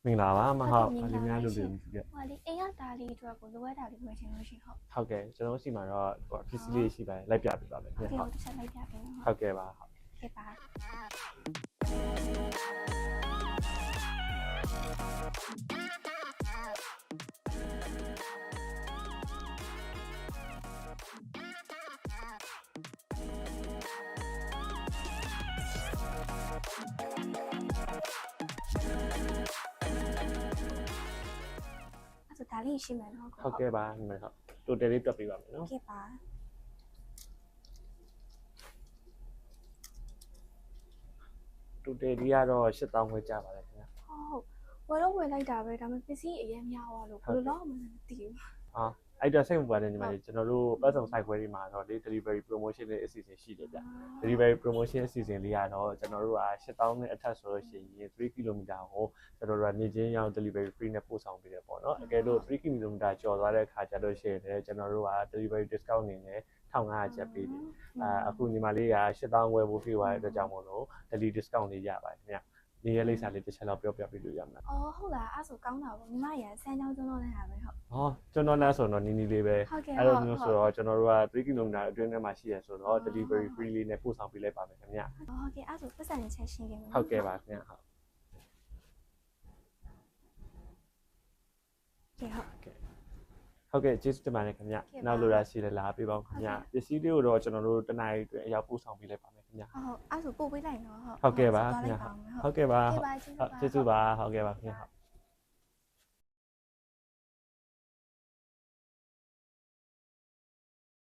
မင်္ဂလာပါမဟုတ်အလေးများလို့လို့ပြ ဟိုလေအိမ်ကဒါလေးအတွက်ကိုလိုအပ်တာလေးဝယ်ချင်လို့ရှိဟုတ် ဟုတ်ကဲ့ကျွန်တော်ရှိမှာတော့ပစ္စည်းလေးရှိပါတယ်လိုက်ပြပေးပါမယ် ဒီ ဟုတ် တစ်ချက်လိုက်ပြပေးနော် ဟုတ်ကဲ့ပါဟုတ် ကဲပါဒါလေးရှိမယ်နော် ဟုတ်ကဲ့ပါဒီမှာဟုတ်တိုတယ်လေးတွက်ပေးပါမယ်နော် ကဲပါ တိုတယ်လေးကတော့8000ခွဲကြပါတယ်ခင်ဗျာ ဟုတ်ဝယ်လိုက်တာပဲဒါပေမဲ့ပစ္စည်းအရင်များသွားလို့ဘယ်လိုလုပ်မှမသိဘူး ဟာအဲ့တော့စိတ်ဝင်ပါတဲ့ညီမလေးကျွန်တော်တို့ပတ်စုံ site ခွဲတွေမှာတော့ delivery promotion လေးအစီအစဉ်ရှိတယ်ဗျ delivery promotion အစီအစဉ်လေးကတော့ကျွန်တော်တို့က8000နဲ့အထက်ဆိုလို့ရှိရင်3 km ကိုကျွန်တော်တို့ကနေချင်းရောက် delivery free နဲ့ပို့ဆောင်ပေးတယ်ပေါ့နော်အကယ်လို့3 km ကျော်သွားတဲ့ခါကျတော့ရှိရင်ကျွန်တော်တို့က delivery discount အနေနဲ့1500ကျပ်ပေးတယ်အခုညီမလေးက8000ဝယ်ဖို့ဖြစ်သွားတဲ့အတွက်ကြောင့်မို့လို့ daily discount လေးရပါတယ်ခင်ဗျနေရလိမ့်စာလေးတစ်ချက်တော့ပြောပြပေးလို့ရမှာ အော်ဟုတ်လားအဲ့ဆိုကောင်းတာပေါ့ညီမရဆန်းချောင်းကျွန်းတော့နေတာပဲဟုတ် ဟောကျွန်တော်နဲ့ဆိုတော့နီးနီးလေးပဲအဲ့လိုမျိုးဆိုတော့ကျွန်တော်တို့က3 km အတွင်းထဲမှာရှိရဆိုတော့ delivery free လေးနဲ့ပို့ဆောင်ပေးလိုက်ပါမယ်ခင်ဗျ ဟုတ်ကဲ့အဲ့ဆိုပတ်စံနဲ့ချက်ရှင်းခဲ့မယ် ဟုတ်ကဲ့ပါခင်ဗျဟုတ် ကဲဟုတ် ဟုတ်ကဲ့ကျေးဇူးတင်ပါတယ်ခင်ဗျနောက်လိုရရှိတယ်လားပြပါဦးခင်ဗျပစ္စည်းလေးကိုတော့ကျွန်တော်တို့တနိုင်အတွင်းအရောက်ပို့ဆောင်ပေးလိုက်ပါမယ်ခင်ဗျ ဟုတ်အဲ့ဆိုပို့ပေးလိုက်နော်ဟုတ် ဟုတ်ကဲ့ပါခင်ဗျဟုတ်ကဲ့ပါကျေးဇူးပါဟုတ်ကဲ့ပါခင်ဗျ